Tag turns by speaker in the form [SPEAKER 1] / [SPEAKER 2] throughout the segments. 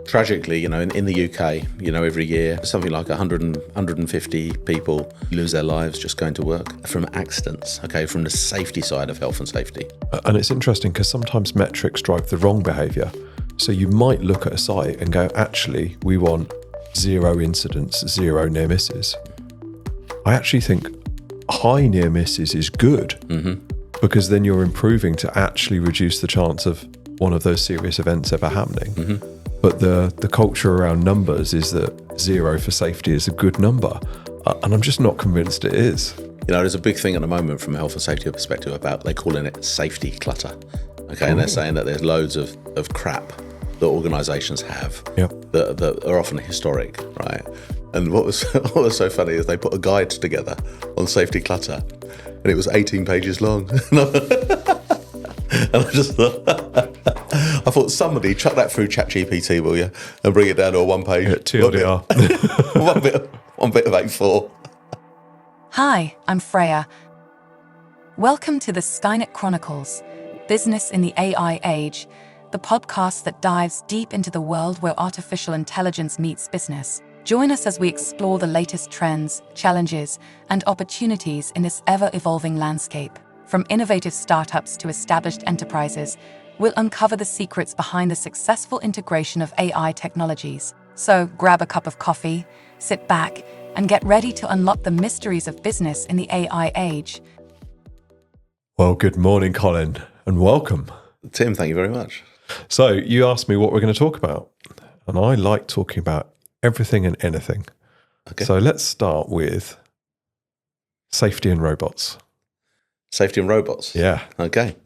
[SPEAKER 1] Tragically, in the UK, every year, something like 150 people lose their lives just going to work from accidents, from the safety side of health and safety.
[SPEAKER 2] And it's interesting because sometimes metrics drive the wrong behaviour. So you might look at a site and go, actually, we want 0 incidents, 0 near misses. I actually think high near misses is good because then you're improving to actually reduce the chance of one of those serious events ever happening. But the culture around numbers is that 0 for safety is a good number. And I'm just not convinced it is.
[SPEAKER 1] There's a big thing at the moment from a health and safety perspective about, they're calling it safety clutter. And they're saying that there's loads of crap that organisations have that are often historic, right? And what was so funny is they put a guide together on safety clutter, and it was 18 pages long. And I just thought, I thought, somebody chuck that through ChatGPT, will you, and bring it down to a one-page
[SPEAKER 2] TLDR.
[SPEAKER 1] one bit of A4.
[SPEAKER 3] Hi, I'm Freya. Welcome to the Skynet Chronicles, Business in the AI Age, the podcast that dives deep into the world where artificial intelligence meets business. Join us as we explore the latest trends, challenges, and opportunities in this ever-evolving landscape. From innovative startups to established enterprises, we'll uncover the secrets behind the successful integration of AI technologies. So grab a cup of coffee, sit back, and get ready to unlock the mysteries of business in the AI age.
[SPEAKER 2] Well, good morning, Colin, and welcome.
[SPEAKER 1] Tim, thank you very much.
[SPEAKER 2] So you asked me what we're going to talk about, and I like talking about everything and anything.
[SPEAKER 1] Okay.
[SPEAKER 2] So let's start with safety and robots.
[SPEAKER 1] Safety and robots?
[SPEAKER 2] Yeah.
[SPEAKER 1] Okay.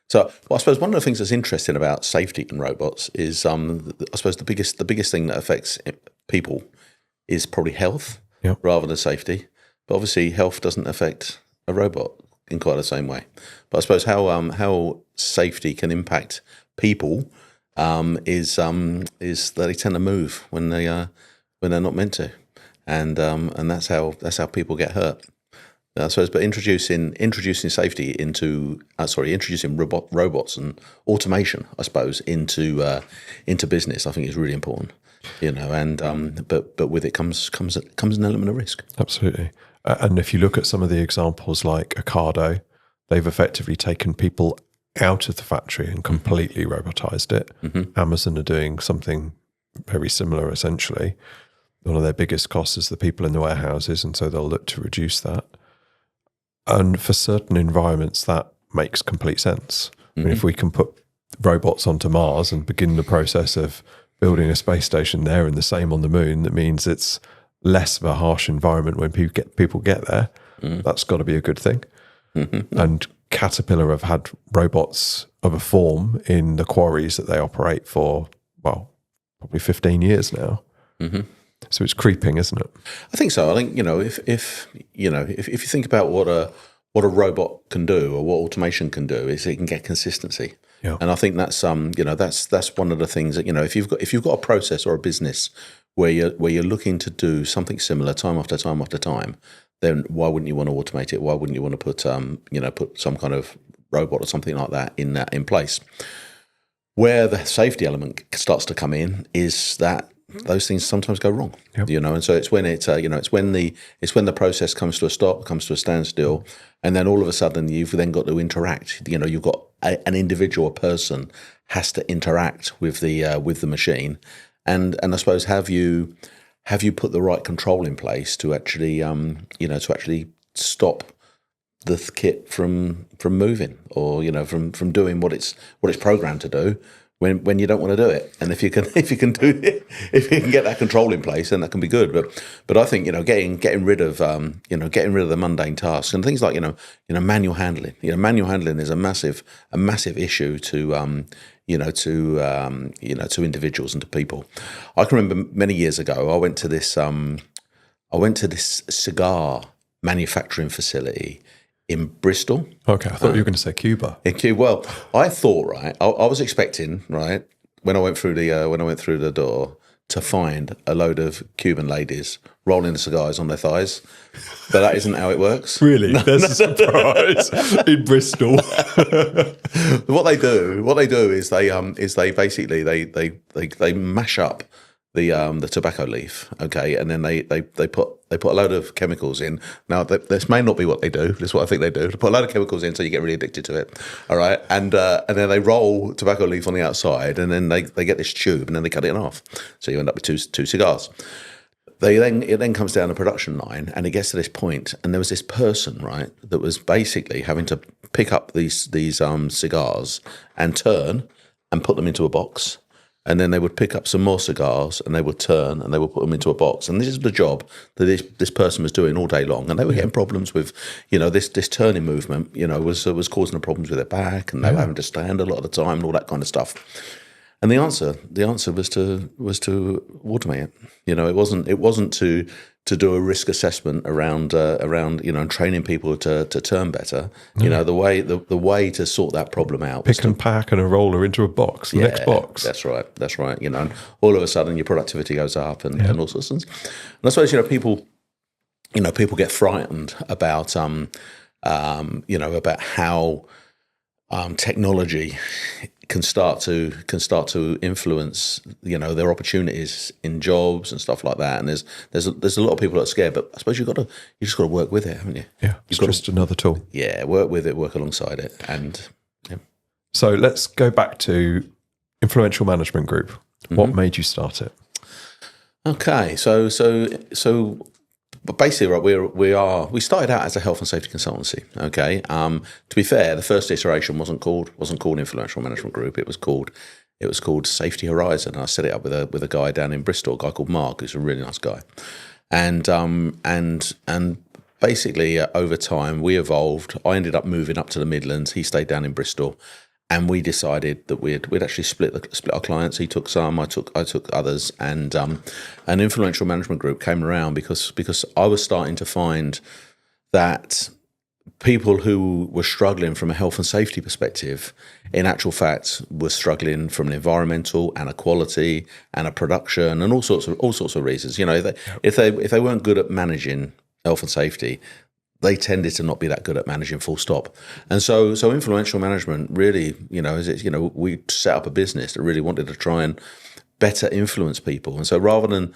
[SPEAKER 1] So I suppose one of the things that's interesting about safety and robots is, I suppose the biggest thing that affects people is probably health rather than safety. But obviously health doesn't affect a robot in quite the same way. But I suppose how safety can impact people is that they tend to move when they're not meant to, and that's how people get hurt. I suppose, but introducing safety into introducing robots and automation, I suppose, into business, I think is really important. And but with it comes an element of risk.
[SPEAKER 2] Absolutely. And if you look at some of the examples like Ocado, they've effectively taken people out of the factory and completely robotized it. Amazon are doing something very similar, essentially. One of their biggest costs is the people in the warehouses, and so they'll look to reduce that. And for certain environments, that makes complete sense. I mean, if we can put robots onto Mars and begin the process of building a space station there and the same on the moon, that means it's less of a harsh environment when people get there. That's got to be a good thing. And Caterpillar have had robots of a form in the quarries that they operate for, well, probably 15 years now. So it's creeping, isn't it?
[SPEAKER 1] I think so. I think if you think about what a robot can do or what automation can do, is it can get consistency. And I think that's that's one of the things that if you've got a process or a business where you're looking to do something similar time after time after time, then why wouldn't you want to automate it? Why wouldn't you want to put put some kind of robot or something like that in place? Where the safety element starts to come in is that those things sometimes go wrong, and so it's when it's when the process comes to a stop, comes to a standstill, and then all of a sudden you've then got to interact. You've got an individual person has to interact with the machine, and I suppose have you put the right control in place to actually stop the kit from moving or from doing what it's programmed to do when you don't want to do it. And if you can get that control in place, then that can be good. But I think getting rid of the mundane tasks and things like manual handling. Manual handling is a massive issue to individuals and to people. I can remember many years ago I went to this cigar manufacturing facility in Bristol.
[SPEAKER 2] Okay, I thought you were going to say Cuba.
[SPEAKER 1] In Cuba, well, I thought I was expecting when I went through the door to find a load of Cuban ladies rolling the cigars on their thighs. But that isn't how it works.
[SPEAKER 2] Really? There's a surprise in Bristol.
[SPEAKER 1] What they do is they basically they mash up the tobacco leaf, okay, and then they put a load of chemicals in. Now this may not be what they do. This is what I think they do. They put a load of chemicals in so you get really addicted to it. All right, and then they roll tobacco leaf on the outside, and then they get this tube, and then they cut it in half. So you end up with two cigars. It then comes down the production line, and it gets to this point, and there was this person, right, that was basically having to pick up these cigars and turn and put them into a box. And then they would pick up some more cigars, and they would turn, and they would put them into a box. And this is the job that this person was doing all day long. And they were getting problems with, this turning movement, was causing them problems with their back, and they were having to stand a lot of the time, and all that kind of stuff. And the answer was to automate it. It wasn't to do a risk assessment around training people to turn better. The way to sort that problem out.
[SPEAKER 2] Pick and pack and a roller into a box. The next box.
[SPEAKER 1] That's right. And all of a sudden your productivity goes up and all sorts of things. And I suppose people get frightened about about how technology can start to influence their opportunities in jobs and stuff like that. And there's a lot of people that are scared, but I suppose you just got to work with it, haven't you?
[SPEAKER 2] Yeah, it's just another tool.
[SPEAKER 1] Yeah, work with it, work alongside it, and yeah.
[SPEAKER 2] So let's go back to Influential Management Group. What made you start it?
[SPEAKER 1] Okay, so but basically, right, we started out as a health and safety consultancy. Okay, to be fair, the first iteration wasn't called Influential Management Group. It was called Safety Horizon. And I set it up with a guy down in Bristol, a guy called Mark, who's a really nice guy. And basically, over time, we evolved. I ended up moving up to the Midlands. He stayed down in Bristol. And we decided that we'd actually split our clients. He took some, I took others, and an Influential Management Group came around because I was starting to find that people who were struggling from a health and safety perspective, in actual fact, were struggling from an environmental and a quality and a production and all sorts of reasons. If they weren't good at managing health and safety, they tended to not be that good at managing, full stop. And so influential management really, we set up a business that really wanted to try and better influence people. And so rather than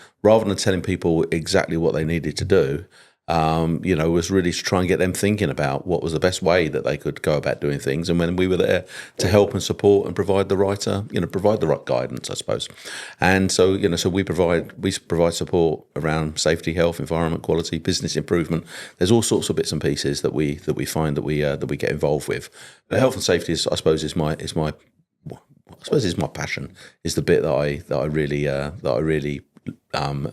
[SPEAKER 1] telling people exactly what they needed to do, was really to try and get them thinking about what was the best way that they could go about doing things. And when we were there to help and support and provide the right guidance, I suppose. And so, so we provide support around safety, health, environment, quality, business improvement. There's all sorts of bits and pieces that we find that we get involved with. But health and safety is my passion. Is the bit that I really I'm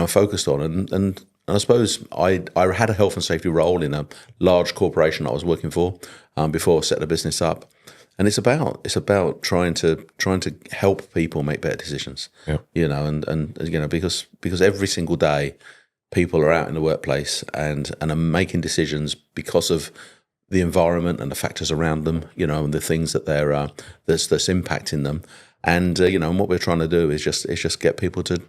[SPEAKER 1] focused on. And I suppose I had a health and safety role in a large corporation I was working for before I set the business up, and it's about trying to help people make better decisions. Yeah. Because every single day people are out in the workplace and are making decisions because of the environment and the factors around them, and the things that that's impacting them, and and what we're trying to do is just get people to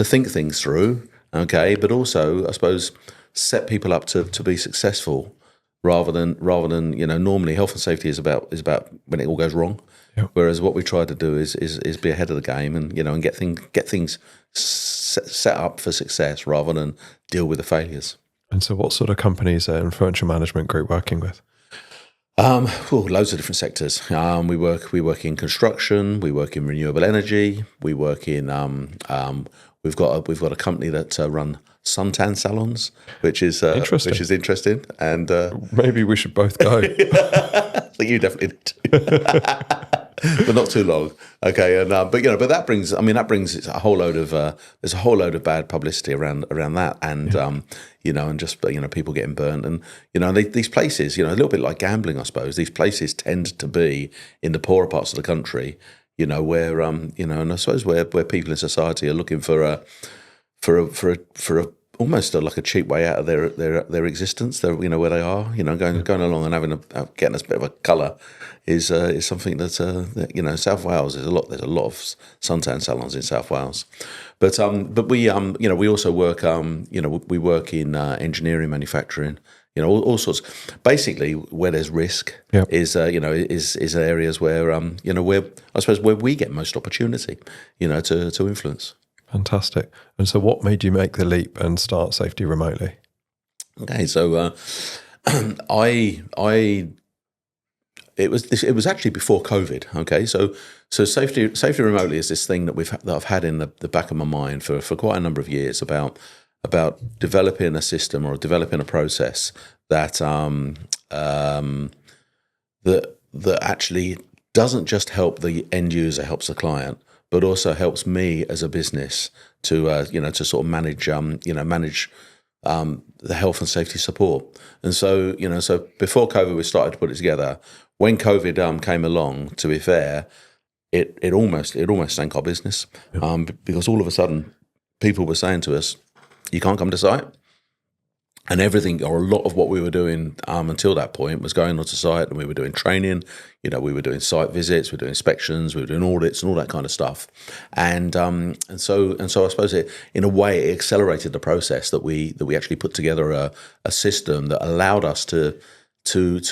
[SPEAKER 1] think things through, okay, but also I suppose set people up to be successful rather than normally health and safety is about when it all goes wrong. Yep. Whereas what we try to do is be ahead of the game and and get things set up for success rather than deal with the failures.
[SPEAKER 2] And so, what sort of companies are Influential Management Group working with?
[SPEAKER 1] Loads of different sectors. We work in construction. We work in renewable energy. We work in. We've got a company that run suntan salons, which is interesting. And
[SPEAKER 2] maybe we should both go.
[SPEAKER 1] I think you definitely need to. But not too long, okay. And but that brings a whole load of there's a whole load of bad publicity around that, and and just people getting burnt, and these places, a little bit like gambling, I suppose. These places tend to be in the poorer parts of the country, where and I suppose where people in society are looking for a almost like a cheap way out of their existence. They're, where they are, going along and getting us a bit of a colour is something that South Wales is there's a lot of suntan salons in South Wales, but we we also work we work in engineering, manufacturing, all sorts. Basically, where there's risk is areas where where I suppose where we get most opportunity, to influence.
[SPEAKER 2] Fantastic. And so what made you make the leap and start Safety Remotely?
[SPEAKER 1] Okay, so it was actually before COVID. Okay, so safety remotely is this thing that I've had in the back of my mind for quite a number of years about developing a system or developing a process that that actually doesn't just help the end user, helps the client, but also helps me as a business to to sort of manage the health and safety support. And so so before COVID we started to put it together. When COVID came along, to be fair, it almost sank our business, because all of a sudden people were saying to us, you can't come to site. And everything, or a lot of what we were doing until that point, was going onto site, and we were doing training. We were doing site visits, we were doing inspections, we were doing audits, and all that kind of stuff. And so I suppose in a way it accelerated the process that we actually put together a system that allowed us to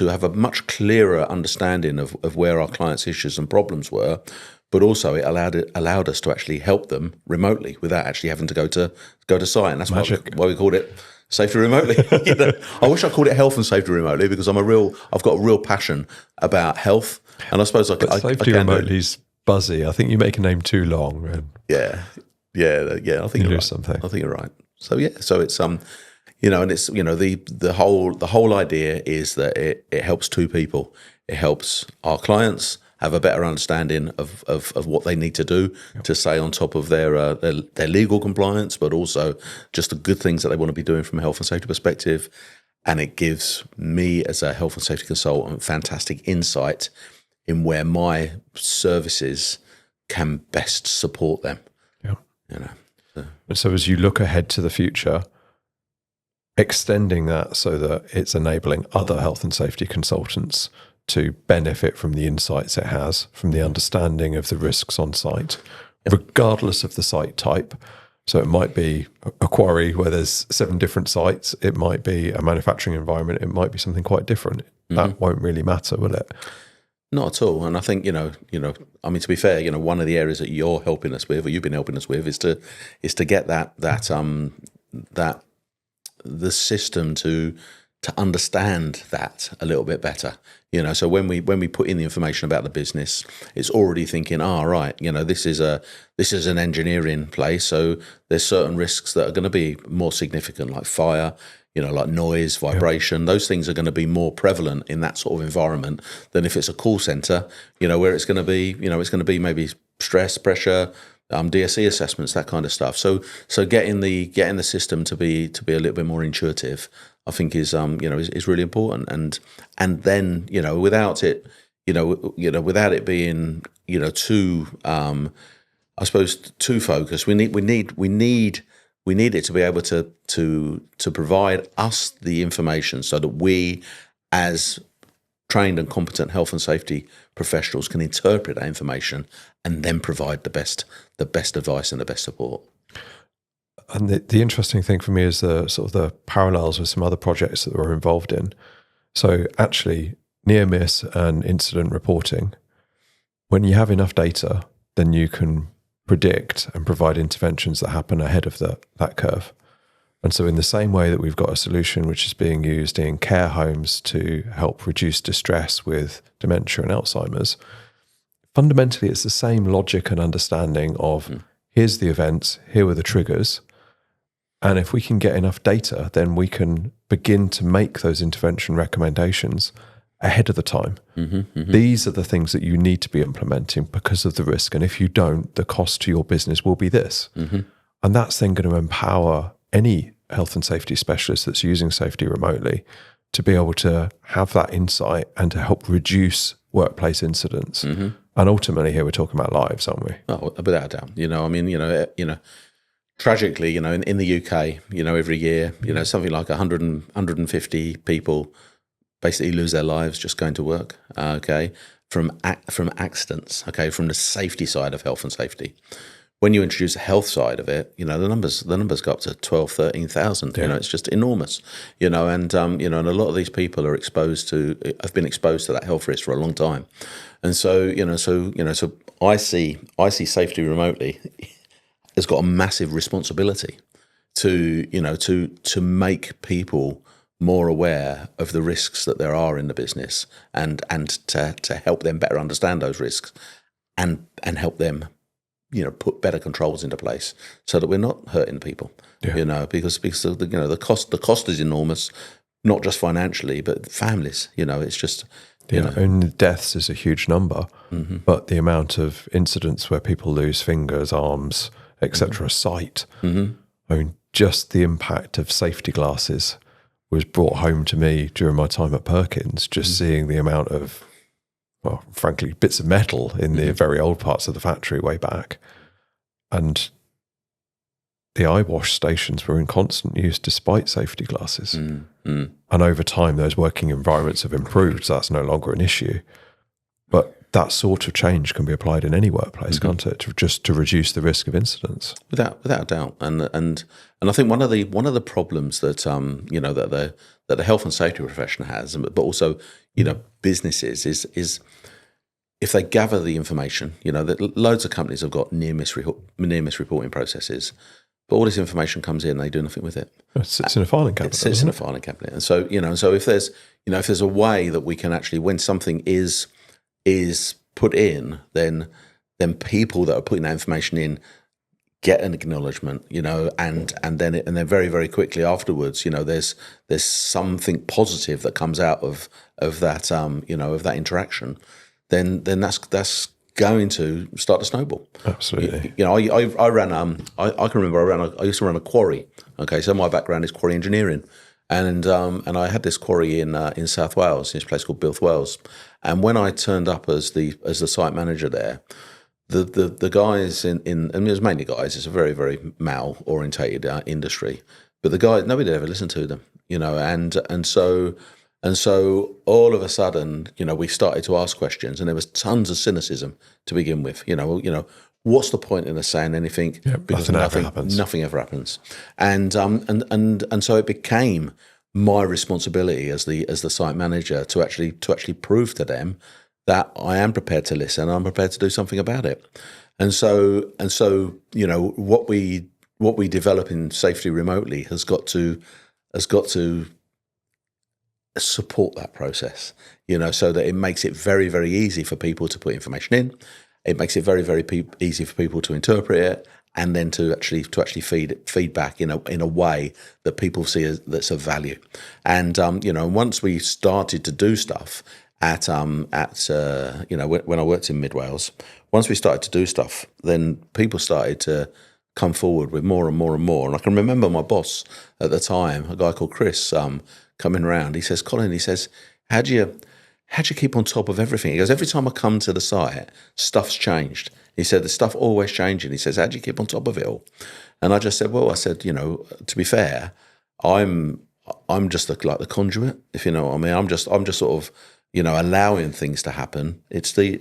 [SPEAKER 1] have a much clearer understanding of where our clients' issues and problems were. But also it allowed us to actually help them remotely without actually having to go to site, and that's why we called it Safety Remotely. I wish I called it Health and Safety Remotely, because I've got a real passion about health, and I suppose
[SPEAKER 2] Safety Remotely is buzzy. I think you make a name too long.
[SPEAKER 1] Yeah. I think you're right.
[SPEAKER 2] Something.
[SPEAKER 1] I think you're right. So it's and it's the whole idea is that it helps two people. It helps our clients have a better understanding of what they need to do to stay on top of their legal compliance, but also just the good things that they want to be doing from a health and safety perspective. And it gives me, as a health and safety consultant, fantastic insight in where my services can best support them.
[SPEAKER 2] Yeah. So as you look ahead to the future, extending that so that it's enabling other health and safety consultants to benefit from the insights it has, from the understanding of the risks on site, regardless of the site type. So it might be a quarry where there's 7 different sites. It might be a manufacturing environment. It might be something quite different. That won't really matter, will it?
[SPEAKER 1] Not at all. And I think, I mean, to be fair, one of the areas that you're helping us with, or you've been helping us with, is to get the system to understand that a little bit better. So when we put in the information about the business, it's already thinking, right, this is an engineering place, so there's certain risks that are going to be more significant, like fire, like noise, vibration. Those things are going to be more prevalent in that sort of environment than if it's a call center, where it's going to be maybe stress, pressure, DSE assessments, that kind of stuff. So getting the system to be a little bit more intuitive, I think is really important. And then without it being too I suppose too focused, we need it to be able to provide us the information so that we, as trained and competent health and safety professionals, can interpret that information and then provide the best advice and the best support.
[SPEAKER 2] And the interesting thing for me is the parallels with some other projects that we're involved in. So actually, near miss and incident reporting, when you have enough data, then you can predict and provide interventions that happen ahead of that curve. And so in the same way that we've got a solution which is being used in care homes to help reduce distress with dementia and Alzheimer's, fundamentally it's the same logic and understanding of here's the events, here were the triggers. And if we can get enough data, then we can begin to make those intervention recommendations ahead of the time. These are the things that you need to be implementing because of the risk. And if you don't, the cost to your business will be this. And that's then going to empower any health and safety specialist that's using Safety Remotely to be able to have that insight and to help reduce workplace incidents. And ultimately here we're talking about lives, aren't we?
[SPEAKER 1] Oh, without a doubt. tragically, in the UK, every year, something like 150 people basically lose their lives just going to work. Okay, from accidents. Okay, from the safety side of health and safety. When you introduce the health side of it, the numbers go up to 12, 13,000.
[SPEAKER 2] Yeah.
[SPEAKER 1] It's just enormous. And and a lot of these people have been exposed to that health risk for a long time, and so I see safety remotely has got a massive responsibility to make people more aware of the risks that there are in the business, and to help them better understand those risks, and help them put better controls into place so that we're not hurting people. Because the cost is enormous, not just financially but families. It's just
[SPEAKER 2] and deaths is a huge number, but the amount of incidents where people lose fingers, arms, etc., sight. I mean, just the impact of safety glasses was brought home to me during my time at Perkins, just seeing the amount of, well, frankly, bits of metal in the very old parts of the factory way back. And the eye wash stations were in constant use despite safety glasses. And over time, those working environments have improved, so that's no longer an issue. But that sort of change can be applied in any workplace, can't it? To reduce the risk of incidents.
[SPEAKER 1] Without a doubt. And I think one of the problems that that the health and safety profession has, but also businesses is if they gather the information. That loads of companies have got near miss reporting processes, but all this information comes in, they do nothing with it.
[SPEAKER 2] It sits in a filing cabinet.
[SPEAKER 1] It sits in a filing cabinet, and so if there's a way that we can actually, when something is put in, then people that are putting that information in get an acknowledgement, and then very, very quickly afterwards, there's something positive that comes out of that of that interaction, then that's going to start to snowball.
[SPEAKER 2] Absolutely.
[SPEAKER 1] I ran I can remember I used to run a quarry. Okay, so my background is quarry engineering. And I had this quarry in South Wales, in this place called Bilth Wells. And when I turned up as the site manager there, the guys and it was mainly guys. It's a very, very male orientated industry, but the guys, nobody ever listened to them, and so all of a sudden, we started to ask questions, and there was tons of cynicism to begin with. What's the point in us saying anything?
[SPEAKER 2] Yeah,
[SPEAKER 1] because
[SPEAKER 2] nothing
[SPEAKER 1] ever happens. And so it became my responsibility as the site manager to actually prove to them that I am prepared to listen, I'm prepared to do something about it. And so what we develop in safety remotely has got to support that process, so that it makes it very, very easy for people to put information in. It makes it very, very easy for people to interpret it, and then to actually feed back in a way that people see that's of value. And once we started to do stuff at when I worked in Mid Wales, once we started to do stuff, then people started to come forward with more and more and more. And I can remember my boss at the time, a guy called Chris, coming around. He says, "Colin," he says, how do you keep on top of everything? He goes, "Every time I come to the site, stuff's changed." He said, "The stuff always changing." He says, "How do you keep on top of it all?" And I just said, "Well," I said, to be fair, I'm just like the conduit, if you know what I mean. I'm just sort of, allowing things to happen. It's the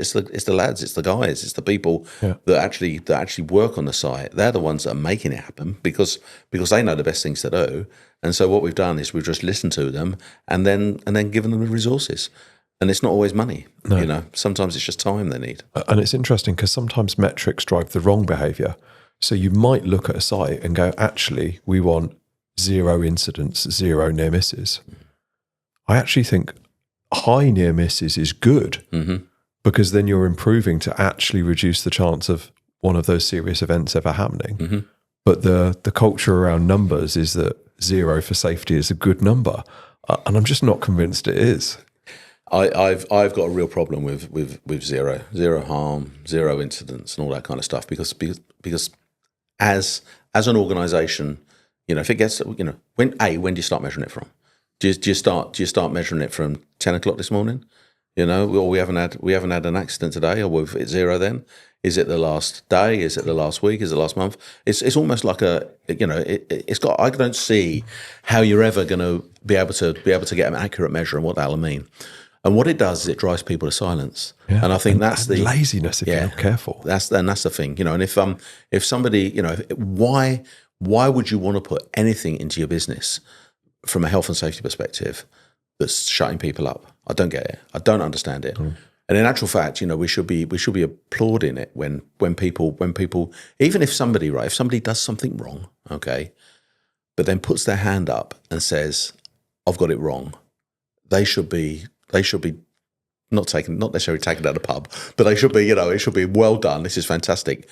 [SPEAKER 1] lads, it's the guys, it's the people that actually work on the site. They're the ones that are making it happen because they know the best things to do. And so what we've done is we've just listened to them and then given them the resources. And it's not always money, Sometimes it's just time they need.
[SPEAKER 2] And it's interesting because sometimes metrics drive the wrong behaviour. So you might look at a site and go, actually, we want 0 incidents, 0 near misses. I actually think high near misses is good, because then you're improving to actually reduce the chance of one of those serious events ever happening. But the culture around numbers is that 0 for safety is a good number. And I'm just not convinced it is.
[SPEAKER 1] I've got a real problem with zero harm, 0 incidents, and all that kind of stuff because as an organisation, if it gets when do you start measuring it from? Do you start measuring it from 10 o'clock this morning? Well, we haven't had an accident today, or we've hit zero. Then is it the last day? Is it the last week? Is it the last month? It's almost like it's got. I don't see how you're ever going to be able to get an accurate measure on what that'll mean. And what it does is it drives people to silence.
[SPEAKER 2] Yeah.
[SPEAKER 1] And I think that's the
[SPEAKER 2] laziness if you're not careful.
[SPEAKER 1] That's the thing, And if somebody, why would you want to put anything into your business from a health and safety perspective that's shutting people up? I don't get it. I don't understand it. And in actual fact, we should be applauding it when people, even if somebody does something wrong, okay, but then puts their hand up and says, "I've got it wrong," they should be not necessarily taken out of the pub, but they should be, it should be well done. This is fantastic.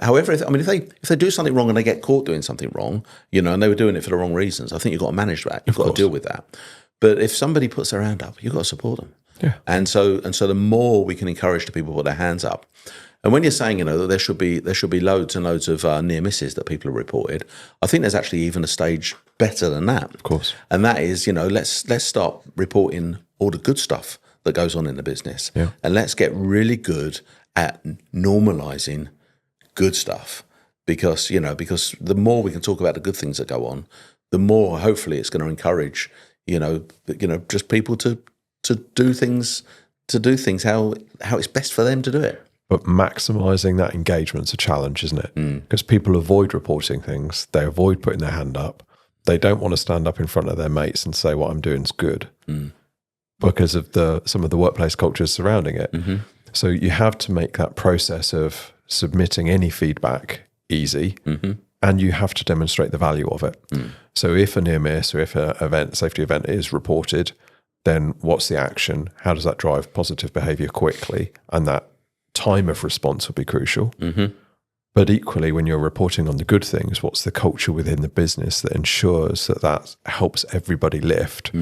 [SPEAKER 1] However, if they do something wrong and they get caught doing something wrong, and they were doing it for the wrong reasons, I think you've got to manage that. You've got to deal with that. But if somebody puts their hand up, you've got to support them.
[SPEAKER 2] Yeah.
[SPEAKER 1] And so the more we can encourage the people to put their hands up. And when you're saying, that there should be loads and loads of near misses that people have reported, I think there's actually even a stage better than that.
[SPEAKER 2] Of course.
[SPEAKER 1] And that is, let's start reporting all the good stuff that goes on in the business.
[SPEAKER 2] Yeah.
[SPEAKER 1] And let's get really good at normalizing good stuff, because the more we can talk about the good things that go on, the more hopefully it's going to encourage, just people to do things how it's best for them to do it.
[SPEAKER 2] But maximising that engagement's a challenge, isn't it? Because people avoid reporting things. They avoid putting their hand up. They don't want to stand up in front of their mates and say what I'm doing is good because of some of the workplace cultures surrounding it.
[SPEAKER 1] Mm-hmm.
[SPEAKER 2] So you have to make that process of submitting any feedback easy, and you have to demonstrate the value of it. So if a near miss or if an safety event is reported, then what's the action? How does that drive positive behaviour quickly? And that time of response will be crucial. But equally, when you're reporting on the good things, what's the culture within the business that ensures that helps everybody lift,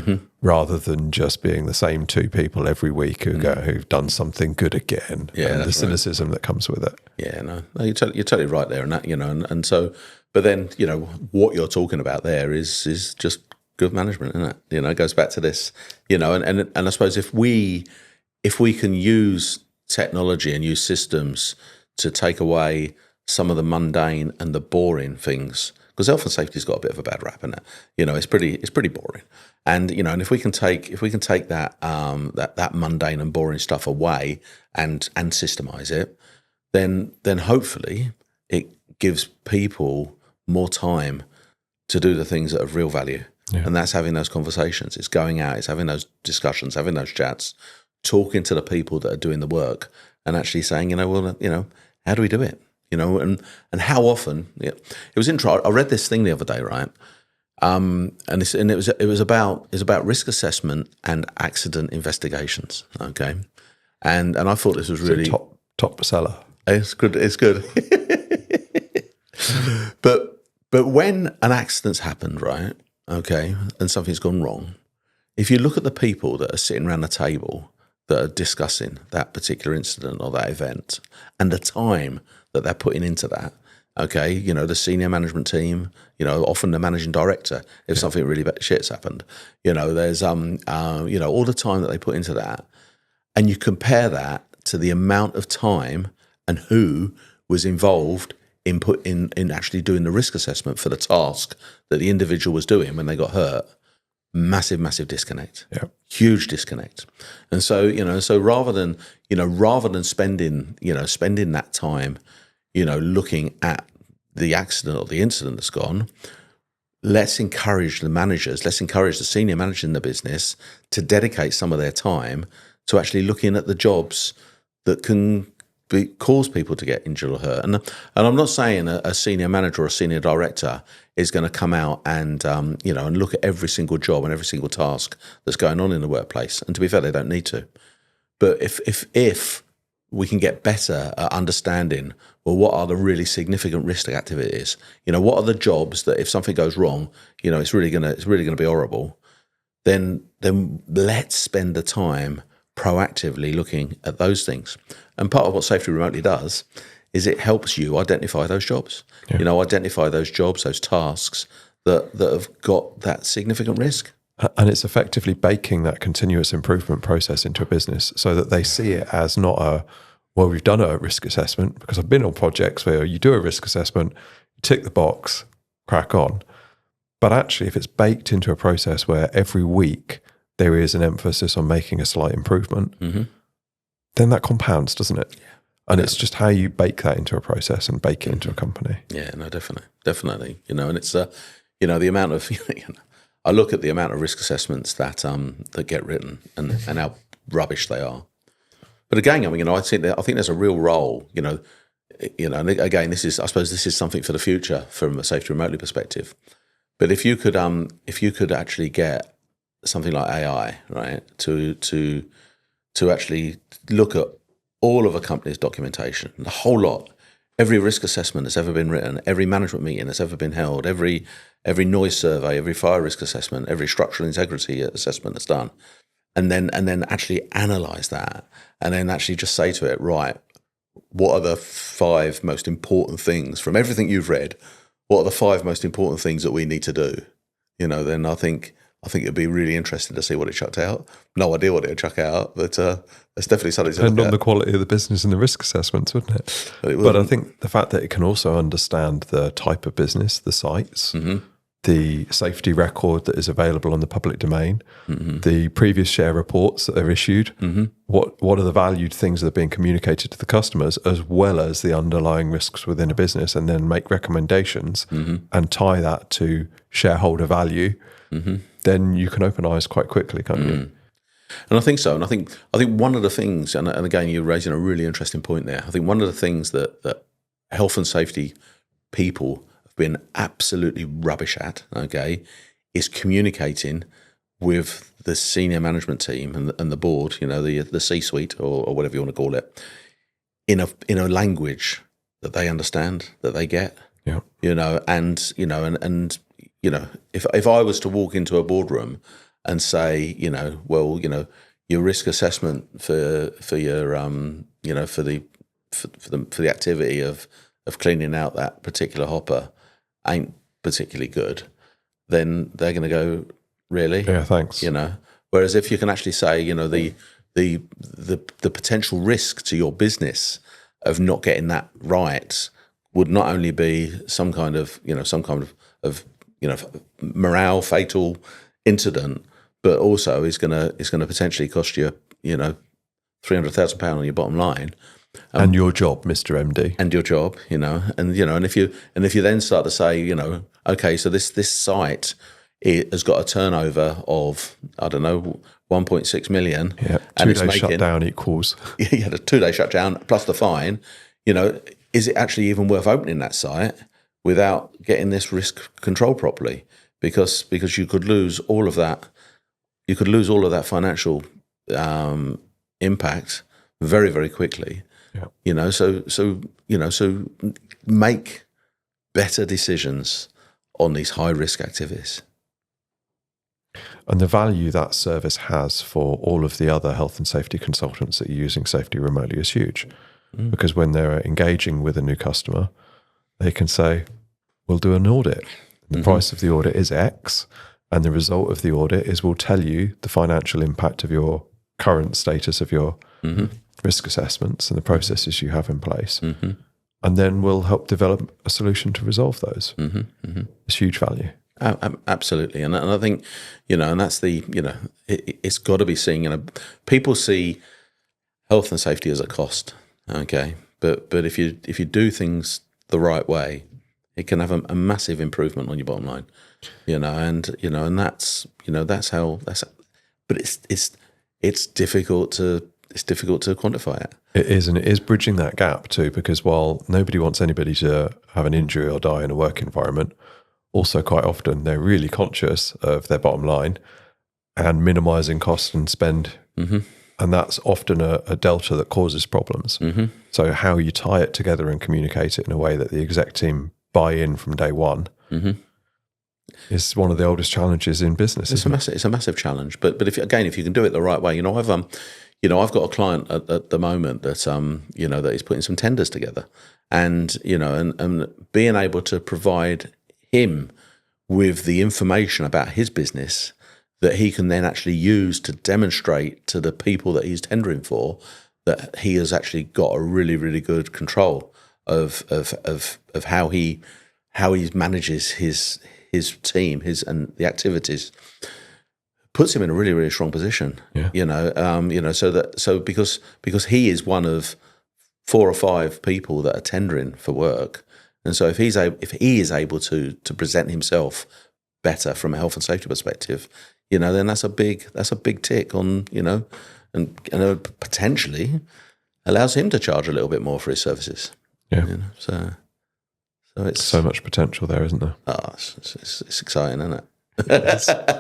[SPEAKER 2] rather than just being the same two people every week who've done something good again, and the cynicism that comes with it.
[SPEAKER 1] Yeah, no, you're totally right there, and that, and so, but then, what you're talking about there is just good management, isn't it? It goes back to this, and I suppose if we can use technology and use systems to take away some of the mundane and the boring things, because health and safety's got a bit of a bad rap in it. It's pretty boring, and and if we can take that that mundane and boring stuff away and systemize it, then hopefully it gives people more time to do the things that are of real value. And that's having those conversations. It's going out, it's having those discussions, having those chats, talking to the people that are doing the work, and actually saying, how do we do it? And how often? It was interesting. I read this thing the other day, right? And it was about risk assessment and accident investigations. Okay, and I thought this was really
[SPEAKER 2] top seller.
[SPEAKER 1] It's good. It's good. But when an accident's happened, right? Okay, and something's gone wrong, if you look at the people that are sitting around the table that are discussing that particular incident or that event, and the time that they're putting into that, okay, the senior management team, often the managing director, if something really bad shit's happened, there's all the time that they put into that, and you compare that to the amount of time and who was involved in actually doing the risk assessment for the task that the individual was doing when they got hurt. Massive disconnect.
[SPEAKER 2] Yeah.
[SPEAKER 1] Huge disconnect. And so, so rather than spending that time, looking at the accident or the incident that's gone, let's encourage the managers, let's encourage the senior manager in the business to dedicate some of their time to actually looking at the jobs that can cause people to get injured or hurt. And I'm not saying a senior manager or a senior director is going to come out and and look at every single job and every single task that's going on in the workplace. And to be fair, they don't need to. But if we can get better at understanding, well, what are the really significant risk activities? What are the jobs that if something goes wrong, it's really gonna be horrible. Then let's spend the time proactively looking at those things. And part of what Safety Remotely does is it helps you identify those jobs. Identify those jobs, those tasks that have got that significant risk.
[SPEAKER 2] And it's effectively baking that continuous improvement process into a business so that they see it as not well, we've done a risk assessment, because I've been on projects where you do a risk assessment, you tick the box, crack on. But actually, if it's baked into a process where every week there is an emphasis on making a slight improvement, then that compounds, doesn't it? Yeah. And it's just how you bake that into a process and bake it into a company.
[SPEAKER 1] Yeah, no, definitely. And it's the amount of I look at the amount of risk assessments that get written and how rubbish they are. But again, I think there's a real role. And again, I suppose this is something for the future from a safety remotely perspective. But if you could actually get something like AI, right, to actually look at all of a company's documentation, the whole lot, every risk assessment that's ever been written, every management meeting that's ever been held, every noise survey, every fire risk assessment, every structural integrity assessment that's done, and then actually analyze that, and then actually just say to it, right, what are the 5 most important things from everything you've read? What are the 5 most important things that we need to do? Then I think it'd be really interesting to see what it chucked out. No idea what it would chuck out, but it's definitely something to look at.
[SPEAKER 2] Depend on the quality of the business and the risk assessments, wouldn't it? But I think the fact that it can also understand the type of business, the sites, the safety record that is available on the public domain, the previous share reports that are issued, what are the valued things that are being communicated to the customers, as well as the underlying risks within a business, and then make recommendations and tie that to shareholder value, then you can open eyes quite quickly, can't you?
[SPEAKER 1] And I think so. And I think one of the things, and again, you're raising a really interesting point there. I think one of the things that health and safety people have been absolutely rubbish at, okay, is communicating with the senior management team and the board, the C-suite or whatever you want to call it, in a language that they understand, that they get.
[SPEAKER 2] Yeah.
[SPEAKER 1] If I was to walk into a boardroom and say, your risk assessment for your for the activity of cleaning out that particular hopper ain't particularly good, then they're going to go, really?
[SPEAKER 2] Yeah, thanks.
[SPEAKER 1] Whereas if you can actually say, the potential risk to your business of not getting that right would not only be some kind of morale fatal incident, but also is going to potentially cost you £300,000 on your bottom line,
[SPEAKER 2] and your job, Mr. MD,
[SPEAKER 1] and your job, and if you then start to say, okay, so this site has got a turnover of 1.6 million,
[SPEAKER 2] and 2 days shutdown equals
[SPEAKER 1] you had a 2-day shutdown plus the fine. Is it actually even worth opening that site without getting this risk control properly? Because you could lose all of that. You could lose all of that financial impact very, very quickly. Yeah. So make better decisions on these high risk activities.
[SPEAKER 2] And the value that service has for all of the other health and safety consultants that are using safety remotely is huge. Because when they're engaging with a new customer, they can say, we'll do an audit. The price of the audit is X, and the result of the audit is we'll tell you the financial impact of your current status of your risk assessments and the processes you have in place. And then we'll help develop a solution to resolve those. It's huge value.
[SPEAKER 1] Absolutely. And I think, and that's it's got to be seen, people see health and safety as a cost. Okay. But if you do things the right way, it can have a massive improvement on your bottom line, and but it's difficult to quantify it.
[SPEAKER 2] It is, and it is bridging that gap too, because while nobody wants anybody to have an injury or die in a work environment, also quite often they're really conscious of their bottom line and minimizing cost and spend. And that's often a delta that causes problems. So how you tie it together and communicate it in a way that the exec team buy in from day one is one of the oldest challenges in business.
[SPEAKER 1] It's a massive challenge. But if you can do it the right way, I've got a client at the moment that that is putting some tenders together, and being able to provide him with the information about his business that he can then actually use to demonstrate to the people that he's tendering for that he has actually got a really, really good control of how he manages his team, and the activities, puts him in a really, really strong position. Yeah. So because he is one of 4 or 5 people that are tendering for work, and so if he is able to present himself better from a health and safety perspective, then that's a big tick on, and potentially allows him to charge a little bit more for his services.
[SPEAKER 2] Yeah.
[SPEAKER 1] So it's
[SPEAKER 2] so much potential there, isn't there?
[SPEAKER 1] Oh, it's exciting, isn't it?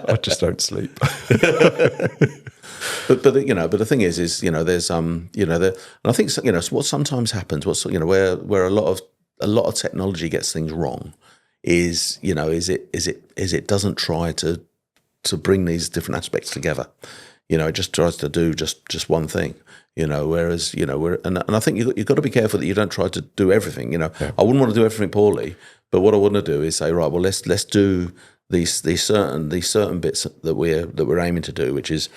[SPEAKER 2] I just don't sleep.
[SPEAKER 1] but the thing is there's and I think what sometimes happens, where a lot of technology gets things wrong is it doesn't try to bring these different aspects together. It just tries to do just one thing. Whereas and I think you've got to be careful that you don't try to do everything. Yeah. I wouldn't want to do everything poorly, but what I want to do is say, right, well, let's do these certain bits that we're aiming to do, which is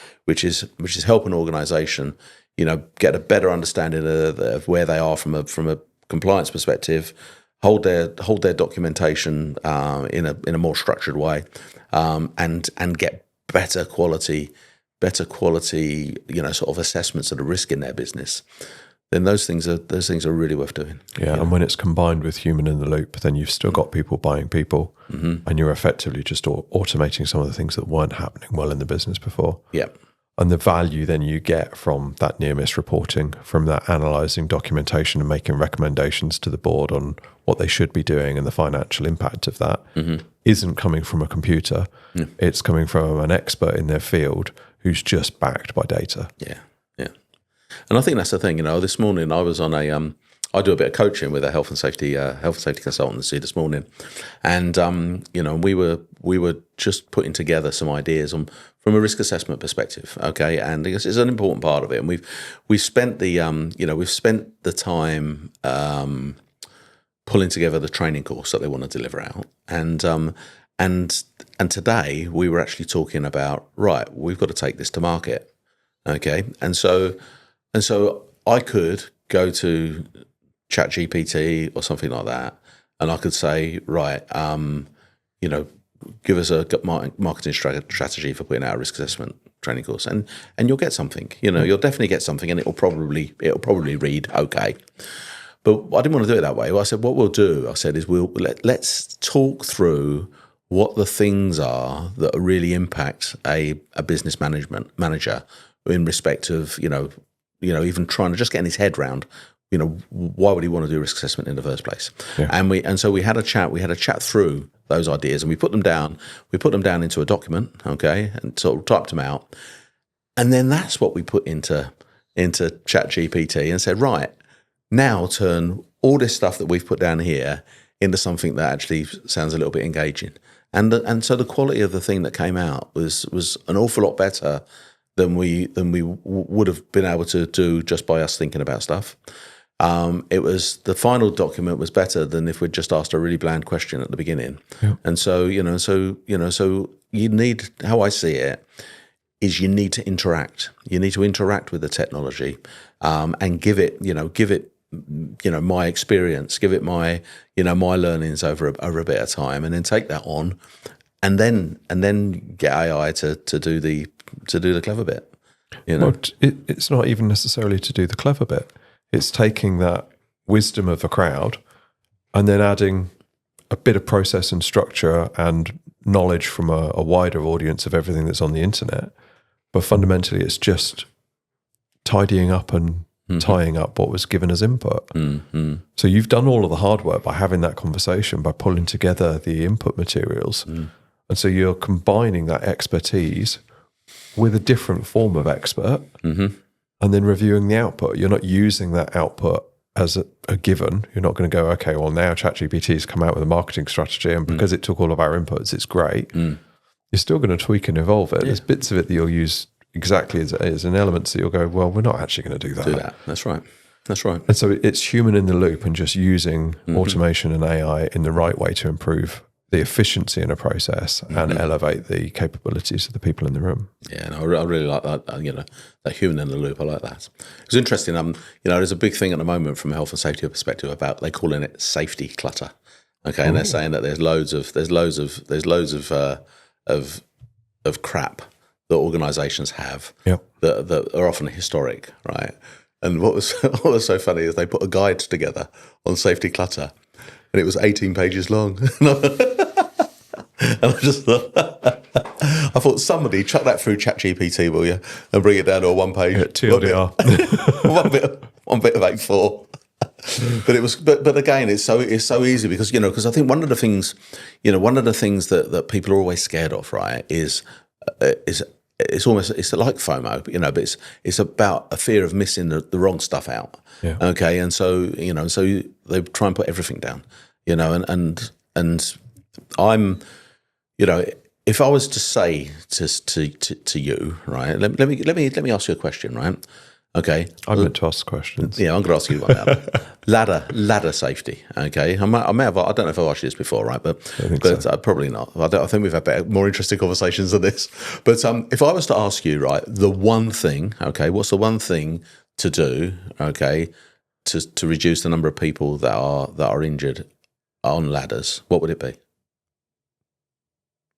[SPEAKER 1] help an organisation, get a better understanding of where they are from a compliance perspective, hold their documentation in a more structured way, and get better quality, sort of assessments of the risk in their business. Then those things are really worth doing.
[SPEAKER 2] Yeah, and when it's combined with human in the loop, then you've still got people buying people, and you're effectively just automating some of the things that weren't happening well in the business before.
[SPEAKER 1] Yeah.
[SPEAKER 2] And the value then you get from that near-miss reporting, from that analysing documentation and making recommendations to the board on what they should be doing and the financial impact of that, isn't coming from a computer. Yeah. It's coming from an expert in their field who's just backed by data.
[SPEAKER 1] Yeah, yeah. And I think that's the thing. This morning I was on I do a bit of coaching with a health and safety consultancy this morning, and we were just putting together some ideas from a risk assessment perspective. Okay, and it's an important part of it, and we've spent the time pulling together the training course that they want to deliver out, and today we were actually talking about, right, we've got to take this to market. Okay, and so I could go to ChatGPT or something like that, and I could say, right, give us a marketing strategy for putting out a risk assessment training course, and you'll get something. You'll definitely get something, and it'll probably read okay. But I didn't want to do it that way. Well, I said, what we'll do, is let's talk through what the things are that really impact a business manager in respect of even trying to just getting his head around, why would he want to do risk assessment in the first place? Yeah. And so we had a chat through those ideas, and we put them down into a document, okay, and sort of typed them out. And then that's what we put into ChatGPT and said, right, now turn all this stuff that we've put down here into something that actually sounds a little bit engaging. And so the quality of the thing that came out was an awful lot better than we would have been able to do just by us thinking about stuff. It was, the final document was better than if we'd just asked a really bland question at the beginning. Yeah. And so you need, how I see it, is you need to interact. You need to interact with the technology, and give it my experience, give it my learnings over a bit of time, and then take that on, and then get AI to do the clever bit.
[SPEAKER 2] Well, it's not even necessarily to do the clever bit. It's taking that wisdom of a crowd and then adding a bit of process and structure and knowledge from a wider audience of everything that's on the internet. But fundamentally, it's just tidying up and tying up what was given as input. Mm-hmm. So you've done all of the hard work by having that conversation, by pulling together the input materials. Mm. And so you're combining that expertise with a different form of expert, and then reviewing the output. You're not using that output as a given. You're not going to go, okay, well, now ChatGPT's come out with a marketing strategy, and because it took all of our inputs, it's great. You're still going to tweak and evolve it. Yeah. There's bits of it that you'll use exactly as an element that you'll go, well, we're not actually going to do that.
[SPEAKER 1] That's right.
[SPEAKER 2] And so it's human in the loop, and just using automation and AI in the right way to improve the efficiency in a process and elevate the capabilities of the people in the room.
[SPEAKER 1] Yeah, and I really like that. That human in the loop. I like that. It's interesting. There's a big thing at the moment from a health and safety perspective about they're calling it safety clutter. Okay, and they're saying that there's loads of crap that organisations have that are often historic, right? And what was so funny is they put a guide together on safety clutter, and it was 18 pages long. And I just thought, I thought somebody chuck that through ChatGPT, will you, and bring it down to a one page.
[SPEAKER 2] TLDR.
[SPEAKER 1] one bit of A4. But again, it's so easy because I think one of the things that people are always scared of, right, is it's like FOMO, but it's about a fear of missing the wrong stuff out.
[SPEAKER 2] Yeah.
[SPEAKER 1] Okay, and so they try and put everything down, and I'm, if I was to say to you, right, let me ask you a question, right? Okay,
[SPEAKER 2] I'm meant to ask questions.
[SPEAKER 1] Yeah, I'm going to ask you about that. ladder safety. Okay, I don't know if I've asked you this before, right? But probably not. I think we've had more interesting conversations than this. But if I was to ask you, right, the one thing, okay, what's the one thing to do, okay, to reduce the number of people that are injured on ladders? What would it be?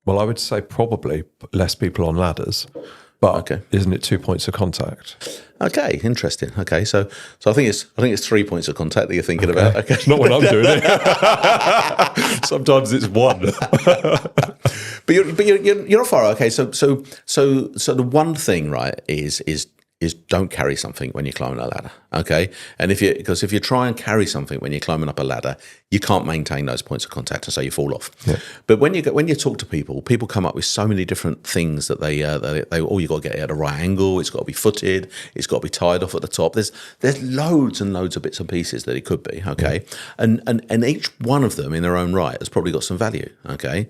[SPEAKER 2] Well, I would say probably less people on ladders, but isn't it 2 points of contact?
[SPEAKER 1] Okay, interesting. Okay, so I think it's 3 points of contact that you're thinking about. Okay,
[SPEAKER 2] it's not when I'm doing it. Sometimes it's one.
[SPEAKER 1] but you're not far. Okay, so the one thing, right, is don't carry something when you're climbing a ladder. Okay, and if you try and carry something when you're climbing up a ladder, you can't maintain those points of contact, and so you fall off. Yeah. But when you talk to people come up with so many different things that they you got to get it at a right angle. It's got to be footed. It's got to be tied off at the top. There's loads and loads of bits and pieces that it could be. Okay, and each one of them in their own right has probably got some value. Okay,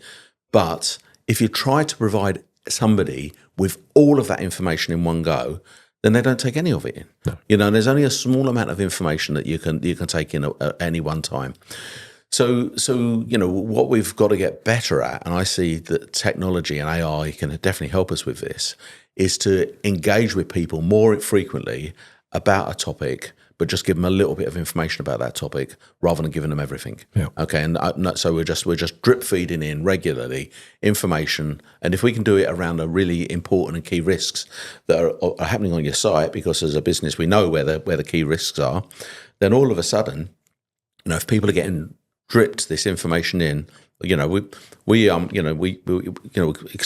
[SPEAKER 1] but if you try to provide somebody with all of that information in one go, then they don't take any of it in. No. There's only a small amount of information that you can take in at any one time. So what we've got to get better at, and I see that technology and AI can definitely help us with this, is to engage with people more frequently about a topic, but just give them a little bit of information about that topic rather than giving them everything. Yeah. Okay, and so we're just drip feeding in regularly information, and if we can do it around the really important and key risks that are happening on your site, because as a business we know where the key risks are, then all of a sudden, if people are getting dripped this information in, it's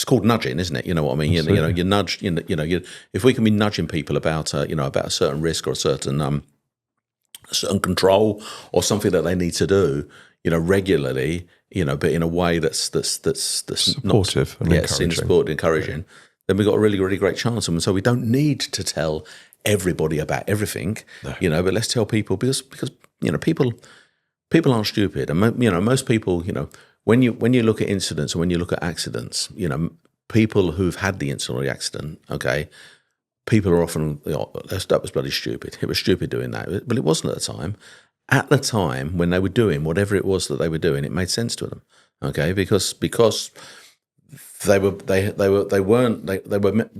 [SPEAKER 1] called nudging, isn't it? You know what I mean? You nudge. If we can be nudging people about about a certain risk or a certain control or something that they need to do, regularly, but in a way that's
[SPEAKER 2] supportive and encouraging.
[SPEAKER 1] Supportive, encouraging, then we've got a really, really great chance. And so we don't need to tell everybody about everything, but let's tell people because people aren't stupid, and most people, when you look at incidents and when you look at accidents, people who've had the incident or the accident, okay, people are often, that was bloody stupid. It was stupid doing that, but it wasn't at the time. At the time when they were doing whatever it was that they were doing, it made sense to them, okay, because they were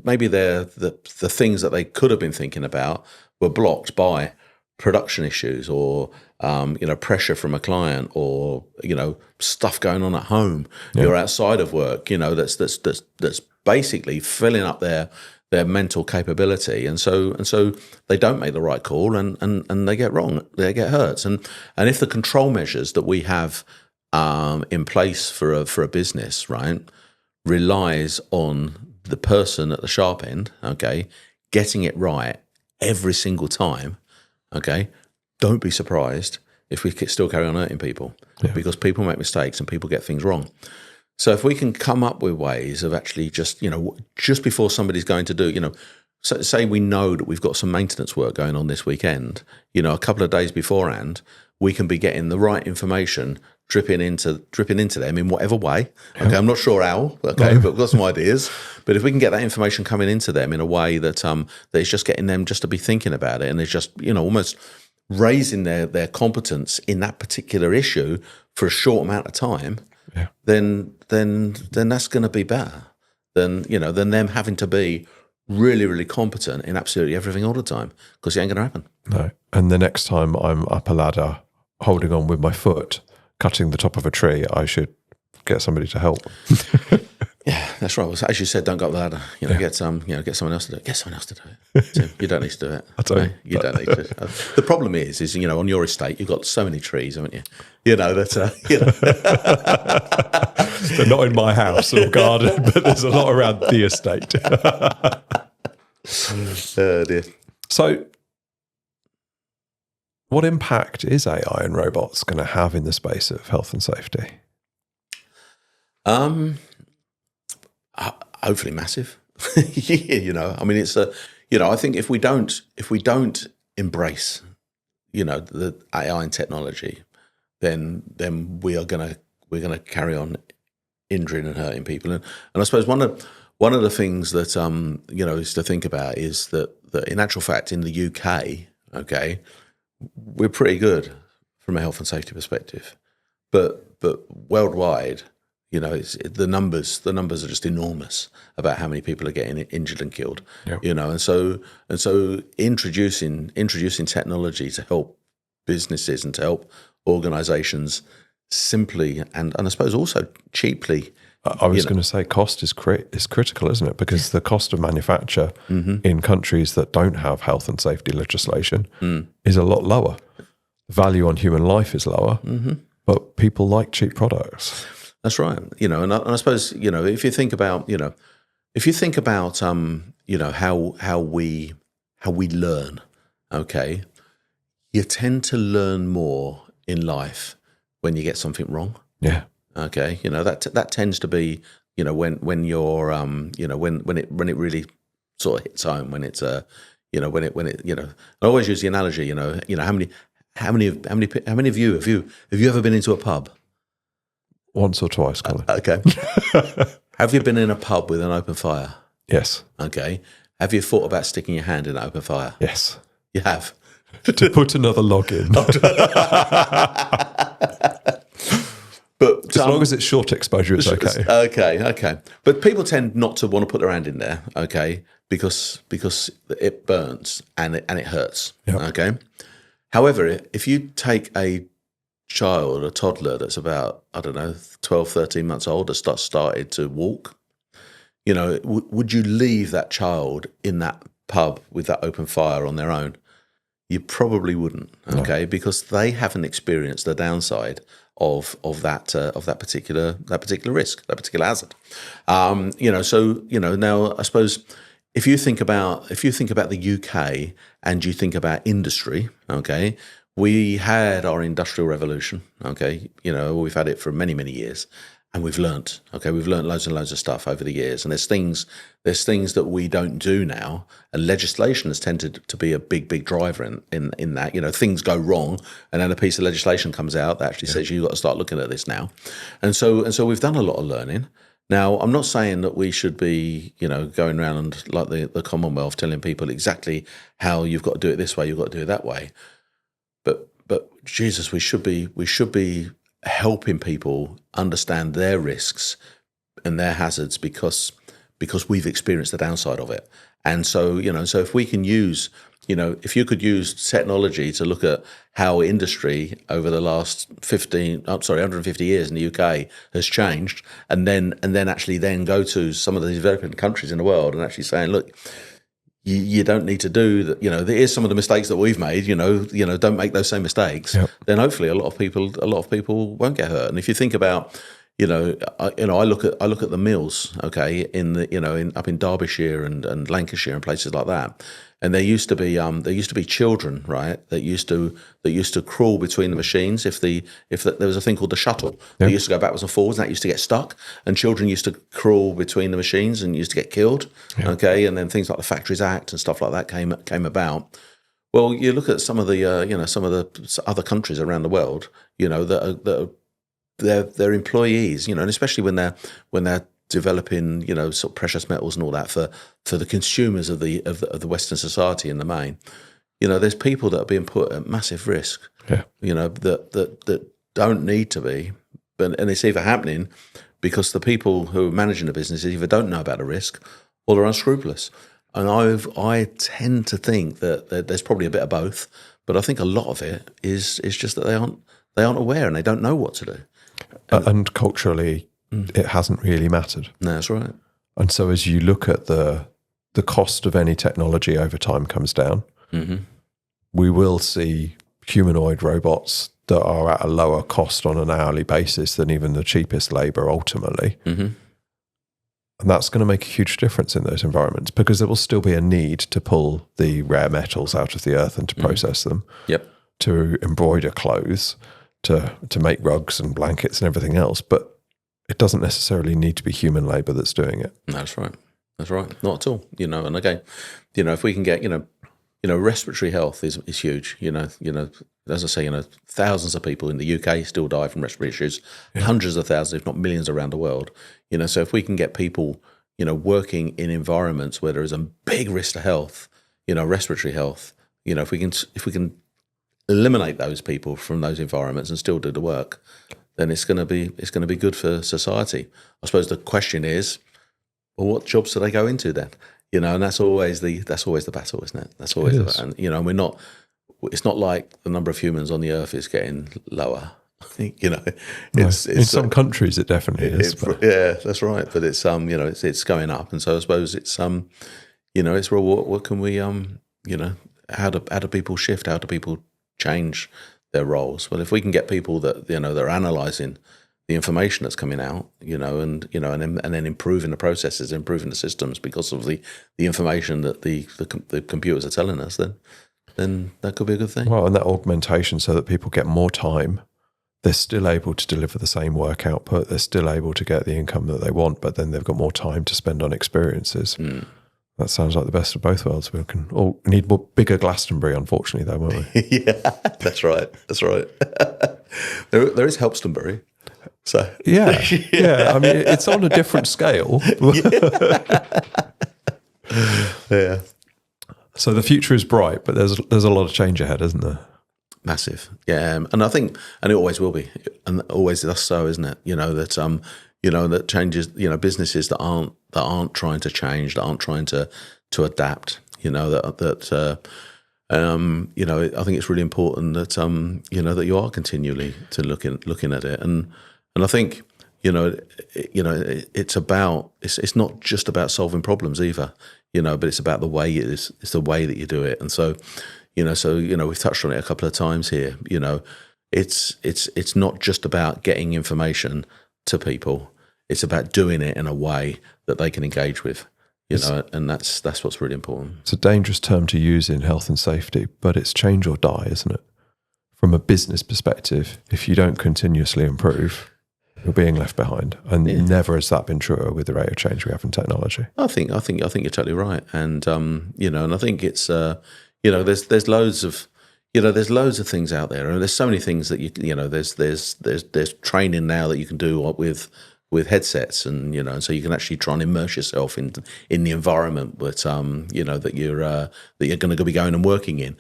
[SPEAKER 1] maybe the things that they could have been thinking about were blocked by production issues or pressure from a client or stuff going on at home or outside of work, that's basically filling up their mental capability, and so they don't make the right call and they get wrong, they get hurt, and if the control measures that we have in place for a business, right, relies on the person at the sharp end, okay, getting it right every single time, okay, don't be surprised if we still carry on hurting people, because people make mistakes and people get things wrong. So if we can come up with ways of actually just before somebody's going to do, say we know that we've got some maintenance work going on this weekend, a couple of days beforehand, we can be getting the right information dripping into them in whatever way. Okay, I'm not sure how, okay, but we've got some ideas. But if we can get that information coming into them in a way that that is just getting them just to be thinking about it, and it's just almost raising their competence in that particular issue for a short amount of time, then that's going to be better than them having to be really, really competent in absolutely everything all the time, because it ain't going to happen.
[SPEAKER 2] No. And the next time I'm up a ladder, holding on with my foot, cutting the top of a tree, I should get somebody to help.
[SPEAKER 1] Yeah, that's right. Well, as you said, don't go up the ladder. Get someone else to do it. Get someone else to do it. So you don't need to do it.
[SPEAKER 2] I don't.
[SPEAKER 1] No, you don't need to. The problem is on your estate you've got so many trees, haven't you?
[SPEAKER 2] They're not in my house or garden, but there's a lot around the estate.
[SPEAKER 1] Oh dear.
[SPEAKER 2] So, what impact is AI and robots going to have in the space of health and safety?
[SPEAKER 1] Hopefully massive. I mean, it's I think if we don't embrace, the AI and technology, then we're gonna carry on injuring and hurting people. And I suppose one of the things that is to think about is that in actual fact in the UK, okay, we're pretty good from a health and safety perspective, but worldwide, it's, the numbers are just enormous about how many people are getting injured and killed.
[SPEAKER 2] Yep.
[SPEAKER 1] And so introducing technology to help businesses and to help organisations simply and I suppose also cheaply.
[SPEAKER 2] I was going to say cost is critical, isn't it? Because the cost of manufacture in countries that don't have health and safety legislation is a lot lower. The value on human life is lower, but people like cheap products.
[SPEAKER 1] That's right. And I suppose, if you think about, how we learn, okay, you tend to learn more in life when you get something wrong.
[SPEAKER 2] Yeah.
[SPEAKER 1] Okay. That tends to be, when you're, when it really sort of hits home, when it's, I always use the analogy, how many of you have you ever been into a pub?
[SPEAKER 2] Once or twice, Colin.
[SPEAKER 1] Okay. Have you been in a pub with an open fire?
[SPEAKER 2] Yes.
[SPEAKER 1] Okay. Have you thought about sticking your hand in an open fire?
[SPEAKER 2] Yes.
[SPEAKER 1] You have.
[SPEAKER 2] To put another log in.
[SPEAKER 1] But
[SPEAKER 2] as long as it's short exposure, it's okay.
[SPEAKER 1] Okay. But people tend not to want to put their hand in there, okay, because it burns and it hurts.
[SPEAKER 2] Yep.
[SPEAKER 1] Okay. However, if you take a toddler that's about, 12, 13 months old that started to walk, would you leave that child in that pub with that open fire on their own? You probably wouldn't, okay, no. Because they haven't experienced the downside of that particular risk, that particular hazard. Now I suppose if you think about the UK and you think about industry, okay. We had our industrial revolution, okay. We've had it for many, many years, and we've learnt loads and loads of stuff over the years. And there's things that we don't do now, and legislation has tended to be a big driver in that. Things go wrong, and then a piece of legislation comes out that actually says you've got to start looking at this now. And so we've done a lot of learning. Now, I'm not saying that we should be, going around like the Commonwealth telling people exactly how you've got to do it this way, you've got to do it that way. But Jesus, we should be helping people understand their risks and their hazards because we've experienced the downside of it. And so, so if we can use, if you could use technology to look at how industry over the last 150 years in the UK has changed, and then actually then go to some of the developing countries in the world and actually saying, look, you don't need to do that. Here's some of the mistakes that we've made. Don't make those same mistakes. Yep. Then hopefully a lot of people won't get hurt. And if you think about, I look at the mills, okay, up in Derbyshire and Lancashire and places like that. And there used to be children, right, that used to crawl between the machines if there was a thing called the shuttle. Yep. They used to go backwards and forwards, and that used to get stuck. And children used to crawl between the machines and used to get killed. Yep. Okay, and then things like the Factories Act and stuff like that came about. Well, you look at some of the other countries around the world, that their employees, and especially when they're developing, sort of precious metals and all that for the consumers of the Western society in the main, there's people that are being put at massive risk, that don't need to be, and it's either happening because the people who are managing the business either don't know about the risk or they're unscrupulous. And I tend to think that there's probably a bit of both, but I think a lot of it is just that they aren't aware and they don't know what to do.
[SPEAKER 2] And culturally, it hasn't really mattered.
[SPEAKER 1] No, that's right.
[SPEAKER 2] And so as you look at the cost of any technology over time comes down, we will see humanoid robots that are at a lower cost on an hourly basis than even the cheapest labour ultimately. And that's going to make a huge difference in those environments because there will still be a need to pull the rare metals out of the earth and to process them, to embroider clothes, to make rugs and blankets and everything else. But it doesn't necessarily need to be human labour that's doing it.
[SPEAKER 1] That's right. That's right. Not at all. And again, if we can get, respiratory health is huge. As I say, thousands of people in the UK still die from respiratory issues, hundreds of thousands, if not millions around the world. So if we can get people, working in environments where there is a big risk to health, respiratory health, if we can eliminate those people from those environments and still do the work, then it's going to be good for society. I suppose the question is, well, what jobs do they go into then? And that's always the battle, isn't it? That's always and we're not. It's not like the number of humans on the earth is getting lower. It's
[SPEAKER 2] in some countries it definitely is.
[SPEAKER 1] Yeah, that's right. But it's it's going up, and so I suppose it's it's well, what can we how do people shift? How do people change their roles? Well, if we can get people that they're analysing the information that's coming out, and then improving the processes, improving the systems because of the information that the computers are telling us, then that could be a good thing.
[SPEAKER 2] Well, and that augmentation so that people get more time, they're still able to deliver the same work output, they're still able to get the income that they want, but then they've got more time to spend on experiences. That sounds like the best of both worlds. We can all need more bigger Glastonbury, unfortunately, though, won't we?
[SPEAKER 1] Yeah, that's right. That's right. There is Helpstonbury. So
[SPEAKER 2] yeah. I mean, it's on a different scale.
[SPEAKER 1] Yeah.
[SPEAKER 2] So the future is bright, but there's a lot of change ahead, isn't there?
[SPEAKER 1] Massive, yeah, and I think, and it always will be, and always thus so, isn't it? That changes. Businesses that aren't trying to change, that aren't trying to adapt. I think it's really important that that you are continually looking at it, and I think it's not just about solving problems either, but it's about the way it's the way that you do it, and so we've touched on it a couple of times here. It's not just about getting information to people; it's about doing it in a way that they can engage with. And that's what's really important.
[SPEAKER 2] It's a dangerous term to use in health and safety, but it's change or die, isn't it? From a business perspective, if you don't continuously improve, you're being left behind. And never has that been truer with the rate of change we have in technology.
[SPEAKER 1] I think you're totally right. And and I think it's there's loads of things out there, and there's so many things that there's training now that you can do with headsets, and so you can actually try and immerse yourself in the environment that you're going to be going and working in.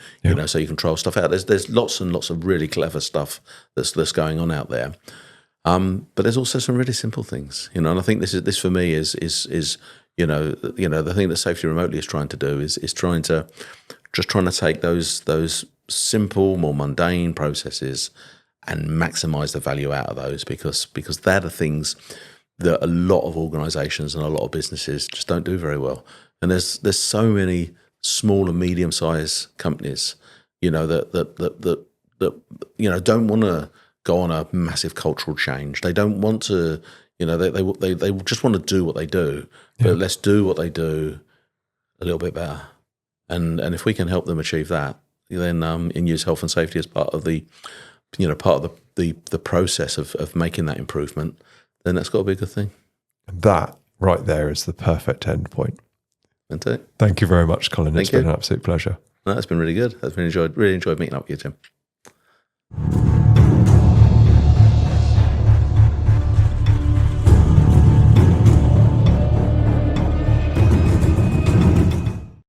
[SPEAKER 1] So you can trial stuff out. There's lots and lots of really clever stuff that's going on out there. But there's also some really simple things, and I think this for me is the thing that Safety Remotely is trying to do is trying to take those simple, more mundane processes and maximize the value out of those, because they're the things that a lot of organizations and a lot of businesses just don't do very well. And there's so many small and medium-sized companies, that don't want to go on a massive cultural change. They don't want to, they just want to do what they do. But let's do what they do a little bit better. And if we can help them achieve that, then and use health and safety as part of the the process of making that improvement, then that's got to be a good thing.
[SPEAKER 2] That right there is the perfect end point.
[SPEAKER 1] Fantastic.
[SPEAKER 2] Thank you very much, Colin. It's been an absolute pleasure.
[SPEAKER 1] No, it's been really good. I've really enjoyed meeting up with you, Tim.